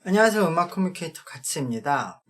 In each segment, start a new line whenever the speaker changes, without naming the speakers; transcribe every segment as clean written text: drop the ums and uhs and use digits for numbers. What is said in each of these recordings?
안녕하세요. 음악 커뮤니케이터 가츠입니다.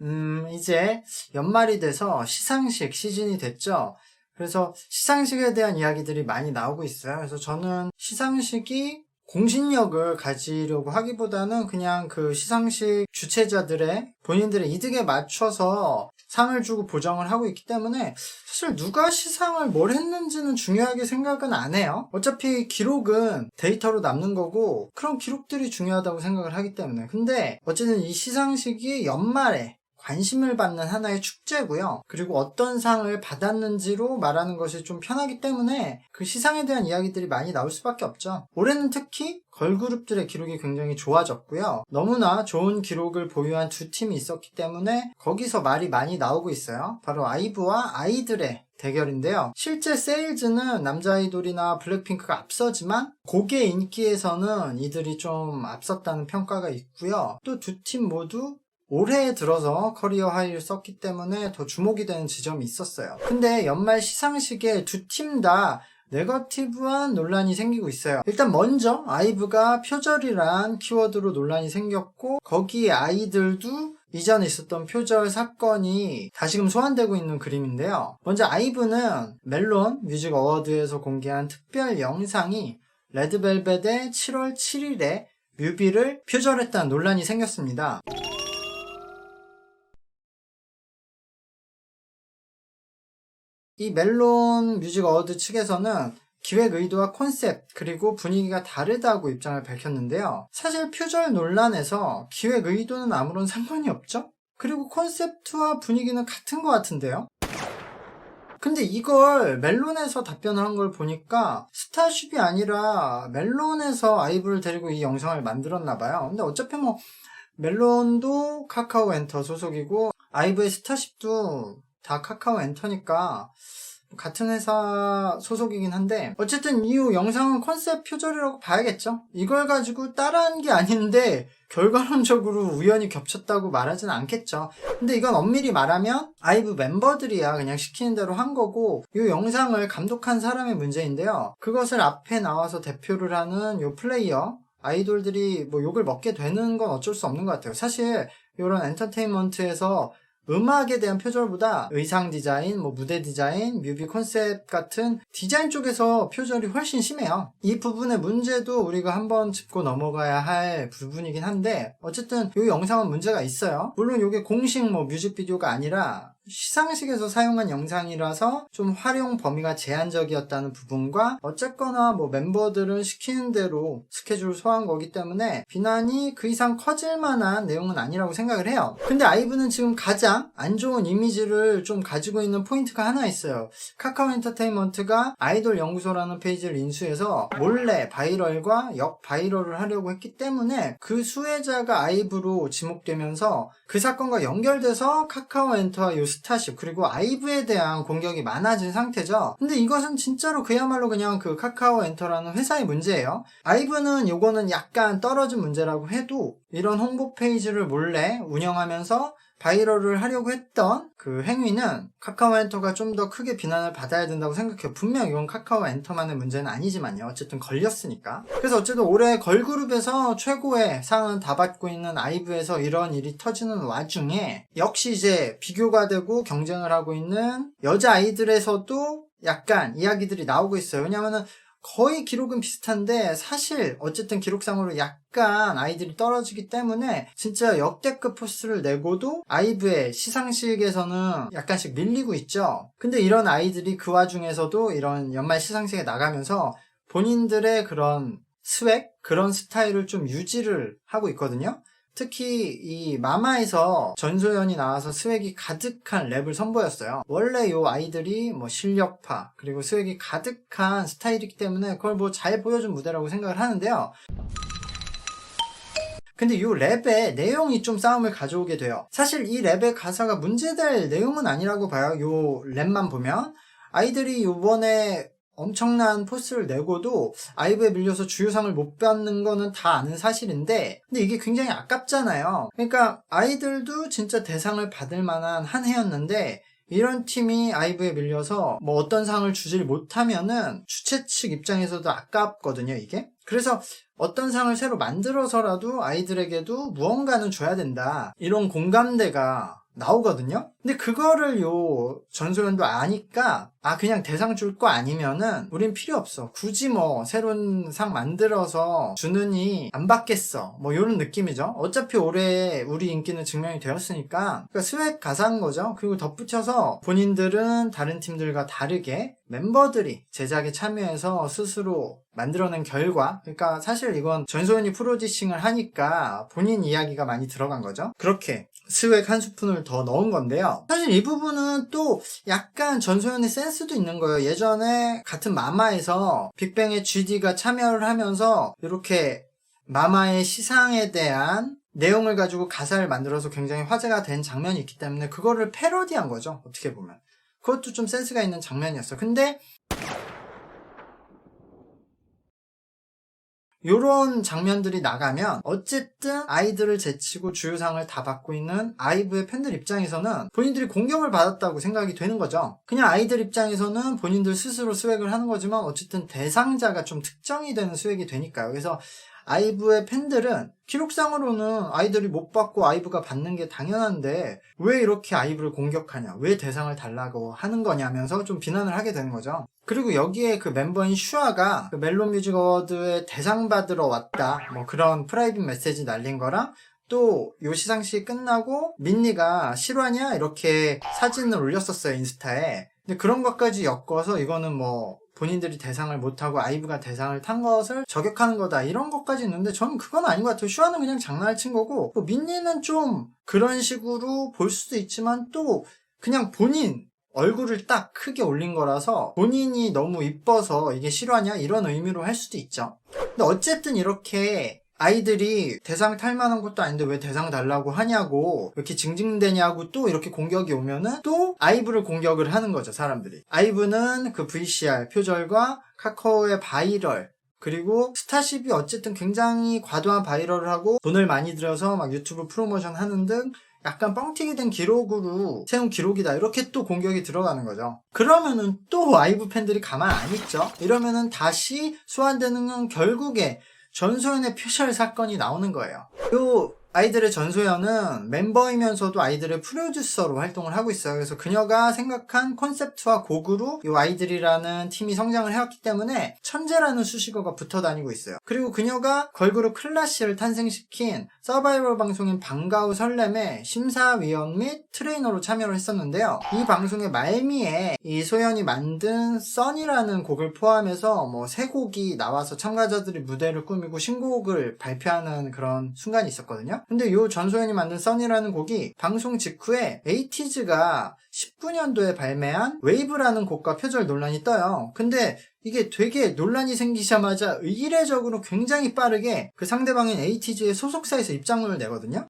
이제 연말이 돼서 시상식 시즌이 됐죠. 그래서 시상식에 대한 이야기들이 많이 나오고 있어요. 그래서 저는 시상식이 공신력을 가지려고 하기보다는 그냥 그 시상식 주최자들의 본인들의 이득에 맞춰서 상을 주고 보정을 하고 있기 때문에 사실 누가 시상을 뭘 했는지는 중요하게 생각은 안 해요. 어차피 기록은 데이터로 남는 거고 그런 기록들이 중요하다고 생각을 하기 때문에. 근데 어쨌든 이 시상식이 연말에 관심을 받는 하나의 축제고요. 그리고 어떤 상을 받았는지로 말하는 것이 좀 편하기 때문에 그 시상에 대한 이야기들이 많이 나올 수밖에 없죠. 올해는 특히 걸그룹들의 기록이 굉장히 좋아졌고요. 너무나 좋은 기록을 보유한 두 팀이 있었기 때문에 거기서 말이 많이 나오고 있어요. 바로 아이브와 아이들의 대결인데요. 실제 세일즈는 남자 아이돌이나 블랙핑크가 앞서지만 곡의 인기에서는 이들이 좀 앞섰다는 평가가 있고요. 또 두 팀 모두 올해 들어서 커리어 하이를 썼기 때문에 더 주목이 되는 지점이 있었어요. 근데 연말 시상식에 두 팀 다 네거티브한 논란이 생기고 있어요. 일단 먼저 아이브가 표절이란 키워드로 논란이 생겼고 거기에 아이들도 이전에 있었던 표절 사건이 다시금 소환되고 있는 그림인데요. 먼저 아이브는 멜론 뮤직 어워드에서 공개한 특별 영상이 레드벨벳의 7월 7일에 뮤비를 표절했다는 논란이 생겼습니다. 이 멜론 뮤직 어워드 측에서는 기획 의도와 컨셉 그리고 분위기가 다르다고 입장을 밝혔는데요. 사실 표절 논란에서 기획 의도는 아무런 상관이 없죠? 그리고 컨셉트와 분위기는 같은 것 같은데요? 근데 이걸 멜론에서 답변을 한 걸 보니까 스타쉽이 아니라 멜론에서 아이브를 데리고 이 영상을 만들었나봐요. 근데 어차피 뭐 멜론도 카카오 엔터 소속이고 아이브의 스타쉽도 다 카카오 엔터니까 같은 회사 소속이긴 한데 어쨌든 이 영상은 컨셉 표절이라고 봐야겠죠. 이걸 가지고 따라한 게 아닌데 결과론적으로 우연히 겹쳤다고 말하진 않겠죠. 근데 이건 엄밀히 말하면 아이브 멤버들이야 그냥 시키는 대로 한 거고 이 영상을 감독한 사람의 문제인데요. 그것을 앞에 나와서 대표를 하는 이 플레이어 아이돌들이 뭐 욕을 먹게 되는 건 어쩔 수 없는 것 같아요. 사실 이런 엔터테인먼트에서 음악에 대한 표절보다 의상 디자인, 무대 디자인, 뮤비 컨셉 같은 디자인 쪽에서 표절이 훨씬 심해요. 이 부분의 문제도 우리가 한번 짚고 넘어가야 할 부분이긴 한데 어쨌든 이 영상은 문제가 있어요. 물론 이게 공식 뮤직비디오가 아니라 시상식에서 사용한 영상이라서 좀 활용 범위가 제한적이었다는 부분과 어쨌거나 멤버들은 시키는 대로 스케줄을 소화한 거기 때문에 비난이 그 이상 커질 만한 내용은 아니라고 생각을 해요. 근데 아이브는 지금 가장 안 좋은 이미지를 좀 가지고 있는 포인트가 하나 있어요. 카카오 엔터테인먼트가 아이돌 연구소라는 페이지를 인수해서 몰래 바이럴과 역바이럴을 하려고 했기 때문에 그 수혜자가 아이브로 지목되면서 그 사건과 연결돼서 카카오 엔터와 요 스타쉽 그리고 아이브에 대한 공격이 많아진 상태죠. 근데 이것은 진짜로 그야말로 그냥 그 카카오 엔터라는 회사의 문제예요. 아이브는 요거는 약간 떨어진 문제라고 해도 이런 홍보 페이지를 몰래 운영하면서 바이럴을 하려고 했던 그 행위는 카카오 엔터가 좀 더 크게 비난을 받아야 된다고 생각해요. 분명 이건 카카오 엔터만의 문제는 아니지만요. 어쨌든 걸렸으니까. 그래서 어쨌든 올해 걸그룹에서 최고의 상은 다 받고 있는 아이브에서 이런 일이 터지는 와중에 역시 이제 비교가 되고 경쟁을 하고 있는 여자 아이들에서도 약간 이야기들이 나오고 있어요. 왜냐면은 거의 기록은 비슷한데 사실 어쨌든 기록상으로 약간 아이들이 떨어지기 때문에 진짜 역대급 포스를 내고도 아이브의 시상식에서는 약간씩 밀리고 있죠. 근데 이런 아이들이 그 와중에서도 이런 연말 시상식에 나가면서 본인들의 그런 스웩? 그런 스타일을 좀 유지를 하고 있거든요. 특히 이 마마에서 전소연이 나와서 스웩이 가득한 랩을 선보였어요. 원래 요 아이들이 실력파 그리고 스웩이 가득한 스타일이기 때문에 그걸 잘 보여준 무대라고 생각을 하는데요. 근데 이 랩의 내용이 좀 싸움을 가져오게 돼요. 사실 이 랩의 가사가 문제될 내용은 아니라고 봐요. 이 랩만 보면 아이들이 이번에 엄청난 포스를 내고도 아이브에 밀려서 주요상을 못 받는 거는 다 아는 사실인데 근데 이게 굉장히 아깝잖아요. 그러니까 아이들도 진짜 대상을 받을 만한 한 해였는데 이런 팀이 아이브에 밀려서 어떤 상을 주질 못하면은 주최 측 입장에서도 아깝거든요, 이게. 그래서 어떤 상을 새로 만들어서라도 아이들에게도 무언가는 줘야 된다. 이런 공감대가 나오거든요. 근데 그거를 요 전소연도 아니까 그냥 대상 줄 거 아니면은 우린 필요 없어. 굳이 뭐 새로운 상 만들어서 주느니 안 받겠어. 뭐 이런 느낌이죠. 어차피 올해 우리 인기는 증명이 되었으니까. 그러니까 스웩 가사인 거죠. 그리고 덧붙여서 본인들은 다른 팀들과 다르게 멤버들이 제작에 참여해서 스스로 만들어낸 결과, 그러니까 사실 이건 전소연이 프로듀싱을 하니까 본인 이야기가 많이 들어간 거죠. 그렇게 스웩 한 스푼을 더 넣은 건데요. 사실 이 부분은 또 약간 전소연의 센스도 있는 거예요. 예전에 같은 마마에서 빅뱅의 GD가 참여를 하면서 이렇게 마마의 시상에 대한 내용을 가지고 가사를 만들어서 굉장히 화제가 된 장면이 있기 때문에 그거를 패러디한 거죠. 어떻게 보면. 그것도 좀 센스가 있는 장면이었어. 근데 요런 장면들이 나가면 어쨌든 아이들을 제치고 주요상을 다 받고 있는 아이브의 팬들 입장에서는 본인들이 공격을 받았다고 생각이 되는 거죠. 그냥 아이들 입장에서는 본인들 스스로 스웩을 하는 거지만 어쨌든 대상자가 좀 특정이 되는 스웩이 되니까요. 그래서 아이브의 팬들은 기록상으로는 아이들이 못 받고 아이브가 받는 게 당연한데 왜 이렇게 아이브를 공격하냐, 왜 대상을 달라고 하는 거냐면서 좀 비난을 하게 되는 거죠. 그리고 여기에 그 멤버인 슈아가 그 멜론 뮤직 어워드에 대상 받으러 왔다, 뭐 그런 프라이빗 메시지 날린 거랑 또 요 시상식 끝나고 민니가 실화냐 이렇게 사진을 올렸었어요, 인스타에. 근데 그런 것까지 엮어서 이거는 뭐 본인들이 대상을 못하고 아이브가 대상을 탄 것을 저격하는 거다, 이런 것까지 있는데 저는 그건 아닌 것 같아요. 슈아는 그냥 장난을 친 거고, 뭐 민니는 좀 그런 식으로 볼 수도 있지만 또 그냥 본인 얼굴을 딱 크게 올린 거라서 본인이 너무 이뻐서 이게 실화냐 이런 의미로 할 수도 있죠. 근데 어쨌든 이렇게 아이들이 대상 탈 만한 것도 아닌데 왜 대상 달라고 하냐고 이렇게 징징대냐고 또 이렇게 공격이 오면은 또 아이브를 공격을 하는 거죠, 사람들이. 아이브는 그 VCR 표절과 카카오의 바이럴, 그리고 스타쉽이 어쨌든 굉장히 과도한 바이럴을 하고 돈을 많이 들여서 막 유튜브 프로모션 하는 등 약간 뻥튀기 된 기록으로 세운 기록이다, 이렇게 또 공격이 들어가는 거죠. 그러면은 또 아이브 팬들이 가만 안 있죠. 이러면은 다시 소환되는 건 결국에 전소연의 표절 사건이 나오는 거예요. 요 아이들의 전소연은 멤버이면서도 아이들의 프로듀서로 활동을 하고 있어요. 그래서 그녀가 생각한 콘셉트와 곡으로 이 아이들이라는 팀이 성장을 해왔기 때문에 천재라는 수식어가 붙어 다니고 있어요. 그리고 그녀가 걸그룹 클라시를 탄생시킨 서바이벌 방송인 방과후 설렘의 심사위원 및 트레이너로 참여를 했었는데요. 이 방송의 말미에 이 소연이 만든 써니라는 곡을 포함해서 뭐 세 곡이 나와서 참가자들이 무대를 꾸미고 신곡을 발표하는 그런 순간이 있었거든요. 근데 요 전소연이 만든 써니라는 곡이 방송 직후에 에이티즈가 19년도에 발매한 웨이브라는 곡과 표절 논란이 떠요. 근데 이게 되게 논란이 생기자마자 이례적으로 굉장히 빠르게 그 상대방인 에이티즈의 소속사에서 입장문을 내거든요.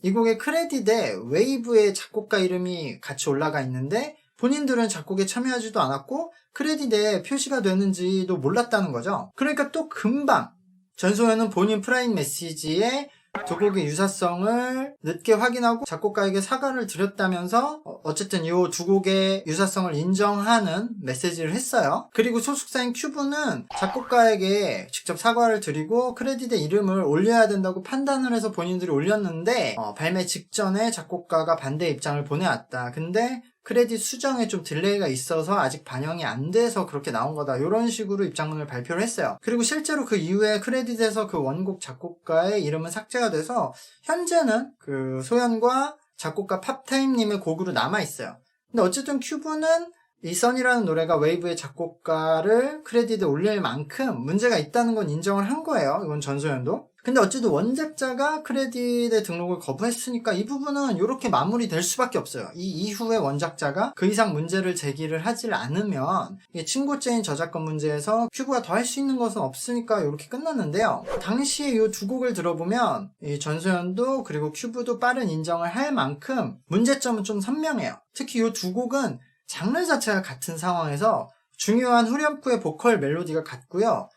이 곡의 크레딧에 웨이브의 작곡가 이름이 같이 올라가 있는데 본인들은 작곡에 참여하지도 않았고 크레딧에 표시가 되는지도 몰랐다는 거죠. 그러니까 또 금방 전소연은 본인 프라임 메시지에 두 곡의 유사성을 늦게 확인하고 작곡가에게 사과를 드렸다면서 어쨌든 이 두 곡의 유사성을 인정하는 메시지를 했어요. 그리고 소속사인 큐브는 작곡가에게 직접 사과를 드리고 크레딧의 이름을 올려야 된다고 판단을 해서 본인들이 올렸는데 발매 직전에 작곡가가 반대 입장을 보내왔다. 근데 크레딧 수정에 좀 딜레이가 있어서 아직 반영이 안 돼서 그렇게 나온 거다, 이런 식으로 입장문을 발표를 했어요. 그리고 실제로 그 이후에 크레딧에서 그 원곡 작곡가의 이름은 삭제가 돼서 현재는 그 소연과 작곡가 팝타임님의 곡으로 남아있어요. 근데 어쨌든 큐브는 이 써니라는 노래가 웨이브의 작곡가를 크레딧에 올릴 만큼 문제가 있다는 건 인정을 한 거예요. 이건 전소연도. 근데 어쨌든 원작자가 크레딧의 등록을 거부했으니까 이 부분은 이렇게 마무리될 수밖에 없어요. 이 이후에 원작자가 그 이상 문제를 제기를 하질 않으면 친고죄인 저작권 문제에서 큐브가 더 할 수 있는 것은 없으니까 이렇게 끝났는데요. 당시에 이 두 곡을 들어보면 이 전소연도 그리고 큐브도 빠른 인정을 할 만큼 문제점은 좀 선명해요. 특히 이 두 곡은 장르 자체가 같은 상황에서 중요한 후렴구의 보컬 멜로디가 같고요.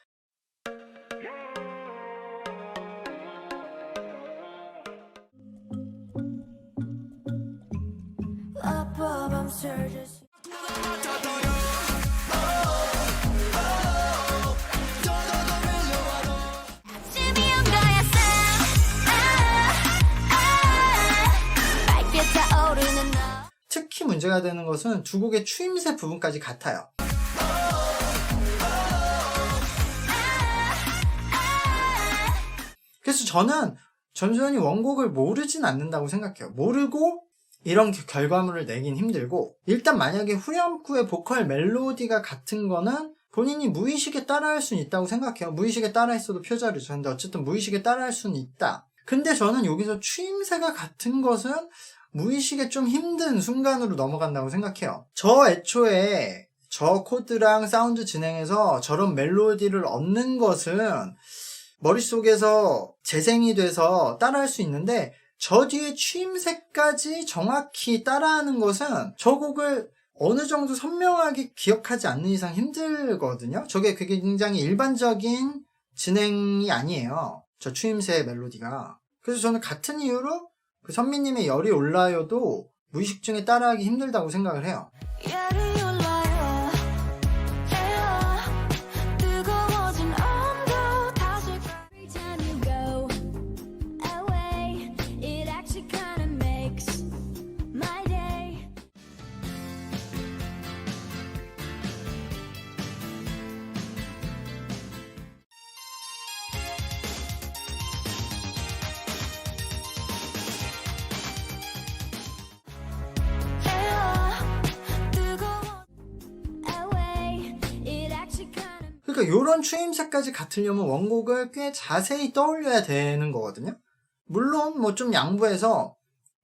문제가 되는 것은 두 곡의 추임새 부분까지 같아요. 그래서 저는 전소연이 원곡을 모르진 않는다고 생각해요. 모르고 이런 결과물을 내긴 힘들고, 일단 만약에 후렴구의 보컬 멜로디가 같은 거는 본인이 무의식에 따라할 수는 있다고 생각해요. 무의식에 따라했어도 표절이죠. 근데 어쨌든 무의식에 따라할 수는 있다. 근데 저는 여기서 추임새가 같은 것은 무의식에 좀 힘든 순간으로 넘어간다고 생각해요. 애초에 저 코드랑 사운드 진행해서 저런 멜로디를 얻는 것은 머릿속에서 재생이 돼서 따라할 수 있는데, 저 뒤에 추임새까지 정확히 따라하는 것은 저 곡을 어느 정도 선명하게 기억하지 않는 이상 힘들거든요. 저게 굉장히 일반적인 진행이 아니에요, 저 추임새 멜로디가. 그래서 저는 같은 이유로 그 선미님의 열이 올라요도 무의식 중에 따라하기 힘들다고 생각을 해요. 그러니까 이런 추임새까지 같으려면 원곡을 꽤 자세히 떠올려야 되는 거거든요. 물론 뭐 좀 양보해서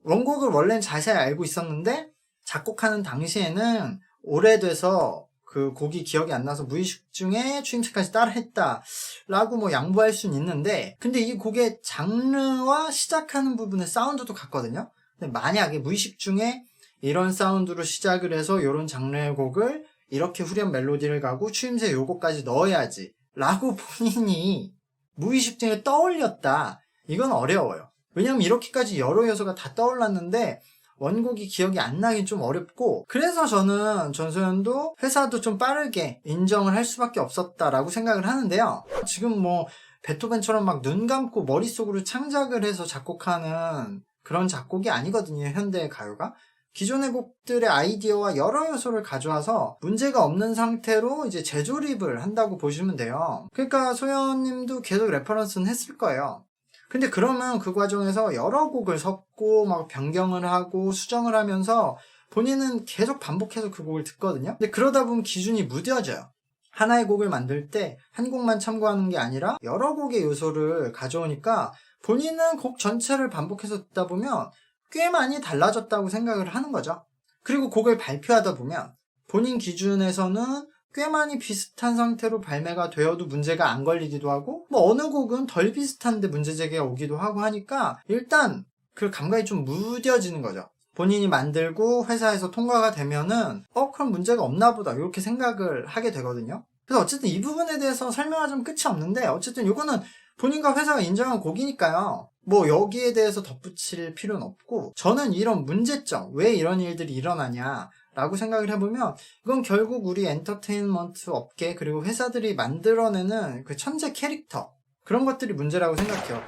원곡을 원래는 자세히 알고 있었는데 작곡하는 당시에는 오래돼서 그 곡이 기억이 안 나서 무의식 중에 추임새까지 따라했다 라고 뭐 양보할 수는 있는데, 근데 이 곡의 장르와 시작하는 부분의 사운드도 같거든요. 근데 만약에 무의식 중에 이런 사운드로 시작을 해서 이런 장르의 곡을 이렇게 후렴 멜로디를 가고 추임새 요거까지 넣어야지 라고 본인이 무의식 중에 떠올렸다, 이건 어려워요. 왜냐면 이렇게까지 여러 요소가 다 떠올랐는데 원곡이 기억이 안 나긴 좀 어렵고, 그래서 저는 전소연도 회사도 좀 빠르게 인정을 할 수밖에 없었다라고 생각을 하는데요. 지금 뭐 베토벤처럼 막 눈 감고 머릿속으로 창작을 해서 작곡하는 그런 작곡이 아니거든요, 현대 가요가. 기존의 곡들의 아이디어와 여러 요소를 가져와서 문제가 없는 상태로 이제 재조립을 한다고 보시면 돼요. 그러니까 소연님도 계속 레퍼런스는 했을 거예요. 근데 그러면 그 과정에서 여러 곡을 섞고 막 변경을 하고 수정을 하면서 본인은 계속 반복해서 그 곡을 듣거든요. 근데 그러다 보면 기준이 무뎌져요. 하나의 곡을 만들 때 한 곡만 참고하는 게 아니라 여러 곡의 요소를 가져오니까 본인은 곡 전체를 반복해서 듣다 보면 꽤 많이 달라졌다고 생각을 하는 거죠. 그리고 곡을 발표하다 보면 본인 기준에서는 꽤 많이 비슷한 상태로 발매가 되어도 문제가 안 걸리기도 하고, 뭐 어느 곡은 덜 비슷한데 문제 제기가 오기도 하고 하니까 일단 그 감각이 좀 무뎌지는 거죠. 본인이 만들고 회사에서 통과가 되면은 그럼 문제가 없나 보다 이렇게 생각을 하게 되거든요. 그래서 어쨌든 이 부분에 대해서 설명하자면 끝이 없는데, 어쨌든 이거는 본인과 회사가 인정한 곡이니까요. 뭐 여기에 대해서 덧붙일 필요는 없고, 저는 이런 문제점, 왜 이런 일들이 일어나냐 라고 생각을 해보면 이건 결국 우리 엔터테인먼트 업계 그리고 회사들이 만들어내는 그 천재 캐릭터, 그런 것들이 문제라고 생각해요.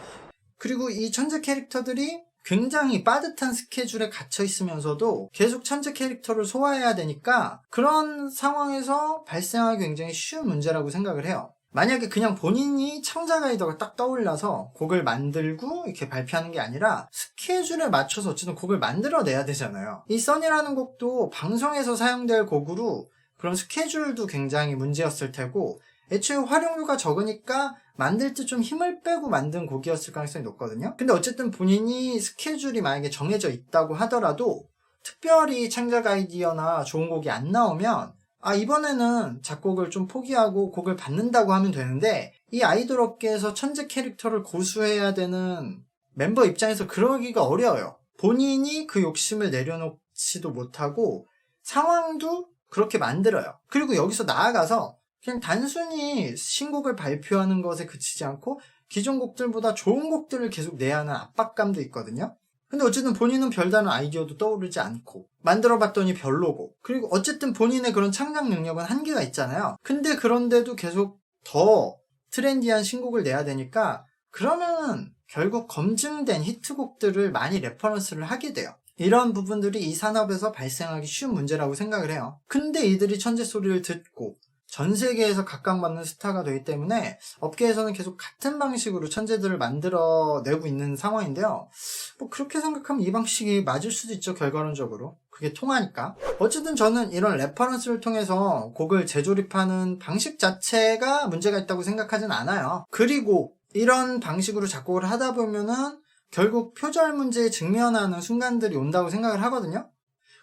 그리고 이 천재 캐릭터들이 굉장히 빠듯한 스케줄에 갇혀 있으면서도 계속 천재 캐릭터를 소화해야 되니까 그런 상황에서 발생하기 굉장히 쉬운 문제라고 생각을 해요. 만약에 그냥 본인이 창작 아이디어가 딱 떠올라서 곡을 만들고 이렇게 발표하는 게 아니라 스케줄에 맞춰서 어쨌든 곡을 만들어내야 되잖아요. 이 써니라는 곡도 방송에서 사용될 곡으로 그런 스케줄도 굉장히 문제였을 테고, 애초에 활용도가 적으니까 만들 때 좀 힘을 빼고 만든 곡이었을 가능성이 높거든요. 근데 어쨌든 본인이 스케줄이 만약에 정해져 있다고 하더라도 특별히 창작 아이디어나 좋은 곡이 안 나오면 이번에는 작곡을 좀 포기하고 곡을 받는다고 하면 되는데, 이 아이돌 업계에서 천재 캐릭터를 고수해야 되는 멤버 입장에서 그러기가 어려워요. 본인이 그 욕심을 내려놓지도 못하고 상황도 그렇게 만들어요. 그리고 여기서 나아가서 그냥 단순히 신곡을 발표하는 것에 그치지 않고 기존 곡들보다 좋은 곡들을 계속 내야 하는 압박감도 있거든요. 근데 어쨌든 본인은 별다른 아이디어도 떠오르지 않고 만들어봤더니 별로고, 그리고 어쨌든 본인의 그런 창작 능력은 한계가 있잖아요. 근데 그런데도 계속 더 트렌디한 신곡을 내야 되니까 그러면 결국 검증된 히트곡들을 많이 레퍼런스를 하게 돼요. 이런 부분들이 이 산업에서 발생하기 쉬운 문제라고 생각을 해요. 근데 이들이 천재 소리를 듣고 전 세계에서 각광받는 스타가 되기 때문에 업계에서는 계속 같은 방식으로 천재들을 만들어내고 있는 상황인데요. 뭐 그렇게 생각하면 이 방식이 맞을 수도 있죠, 결과론적으로. 그게 통하니까. 어쨌든 저는 이런 레퍼런스를 통해서 곡을 재조립하는 방식 자체가 문제가 있다고 생각하진 않아요. 그리고 이런 방식으로 작곡을 하다 보면은 결국 표절 문제에 직면하는 순간들이 온다고 생각을 하거든요.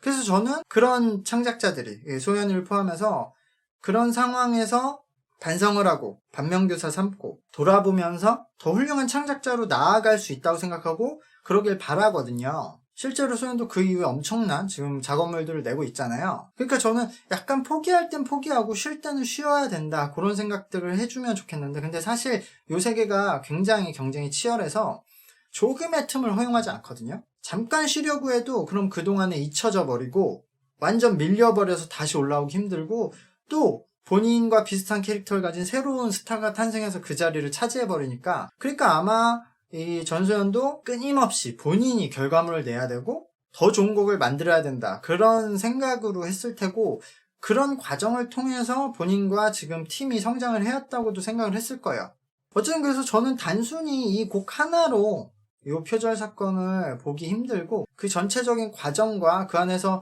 그래서 저는 그런 창작자들이, 소연이를 포함해서 그런 상황에서 반성을 하고 반면교사 삼고 돌아보면서 더 훌륭한 창작자로 나아갈 수 있다고 생각하고 그러길 바라거든요. 실제로 소연도 그 이후에 엄청난 지금 작업물들을 내고 있잖아요. 그러니까 저는 약간 포기할 땐 포기하고 쉴 때는 쉬어야 된다, 그런 생각들을 해주면 좋겠는데, 근데 사실 이 세계가 굉장히 경쟁이 치열해서 조금의 틈을 허용하지 않거든요. 잠깐 쉬려고 해도 그럼 그동안에 잊혀져 버리고 완전 밀려버려서 다시 올라오기 힘들고, 또 본인과 비슷한 캐릭터를 가진 새로운 스타가 탄생해서 그 자리를 차지해버리니까, 그러니까 아마 이 전소연도 끊임없이 본인이 결과물을 내야 되고 더 좋은 곡을 만들어야 된다, 그런 생각으로 했을 테고, 그런 과정을 통해서 본인과 지금 팀이 성장을 해왔다고도 생각을 했을 거예요. 어쨌든 그래서 저는 단순히 이 곡 하나로 이 표절 사건을 보기 힘들고, 그 전체적인 과정과 그 안에서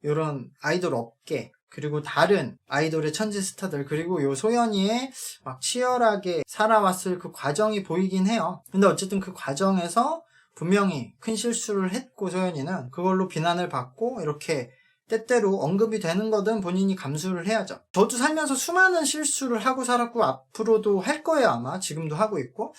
이런 아이돌 업계, 그리고 다른 아이돌의 천재 스타들, 그리고 요 소연이의 막 치열하게 살아왔을 그 과정이 보이긴 해요. 근데 어쨌든 그 과정에서 분명히 큰 실수를 했고, 소연이는 그걸로 비난을 받고 이렇게 때때로 언급이 되는 거든 본인이 감수를 해야죠. 저도 살면서 수많은 실수를 하고 살았고 앞으로도 할 거예요. 아마 지금도 하고 있고.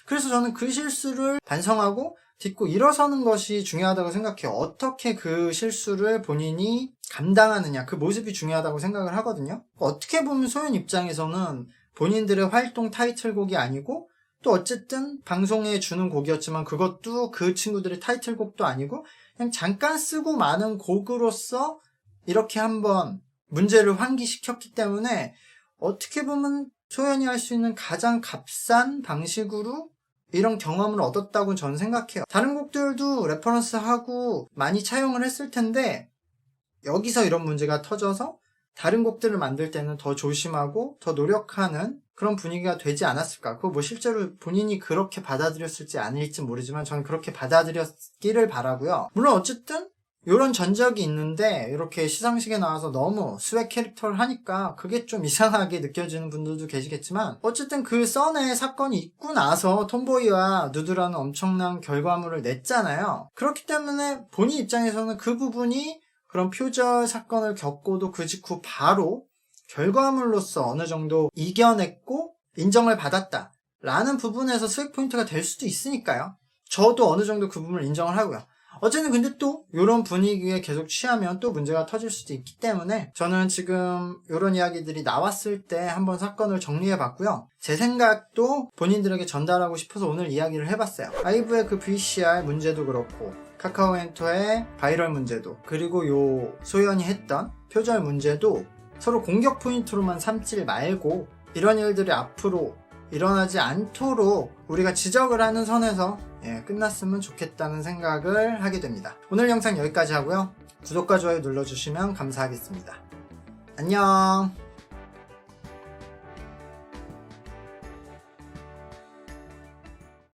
그래서 저는 그 실수를 반성하고 딛고 일어서는 것이 중요하다고 생각해요. 어떻게 그 실수를 본인이 감당하느냐, 그 모습이 중요하다고 생각을 하거든요. 어떻게 보면 소연 입장에서는 본인들의 활동 타이틀곡이 아니고, 또 어쨌든 방송에 주는 곡이었지만 그것도 그 친구들의 타이틀곡도 아니고 그냥 잠깐 쓰고 마는 곡으로서 이렇게 한번 문제를 환기시켰기 때문에 어떻게 보면 소연이 할 수 있는 가장 값싼 방식으로 이런 경험을 얻었다고 저는 생각해요. 다른 곡들도 레퍼런스하고 많이 차용을 했을 텐데 여기서 이런 문제가 터져서 다른 곡들을 만들 때는 더 조심하고 더 노력하는 그런 분위기가 되지 않았을까. 그거 뭐 실제로 본인이 그렇게 받아들였을지 아닐지 모르지만 저는 그렇게 받아들였기를 바라고요. 물론 어쨌든 이런 전적이 있는데 이렇게 시상식에 나와서 너무 스웩 캐릭터를 하니까 그게 좀 이상하게 느껴지는 분들도 계시겠지만, 어쨌든 그 썬의 사건이 있고 나서 톰보이와 누드라는 엄청난 결과물을 냈잖아요. 그렇기 때문에 본인 입장에서는 그 부분이 그런 표절 사건을 겪고도 그 직후 바로 결과물로서 어느 정도 이겨냈고 인정을 받았다 라는 부분에서 스웩 포인트가 될 수도 있으니까요. 저도 어느 정도 그 부분을 인정을 하고요. 어쨌든 근데 또 이런 분위기에 계속 취하면 또 문제가 터질 수도 있기 때문에 저는 지금 이런 이야기들이 나왔을 때 한번 사건을 정리해봤고요. 제 생각도 본인들에게 전달하고 싶어서 오늘 이야기를 해봤어요. 아이브의 그 VCR 문제도 그렇고 카카오엔터의 바이럴 문제도, 그리고 요 소연이 했던 표절 문제도 서로 공격 포인트로만 삼지 말고 이런 일들이 앞으로 일어나지 않도록 우리가 지적을 하는 선에서 끝났으면 좋겠다는 생각을 하게 됩니다. 오늘 영상 여기까지 하고요. 구독과 좋아요 눌러주시면 감사하겠습니다. 안녕.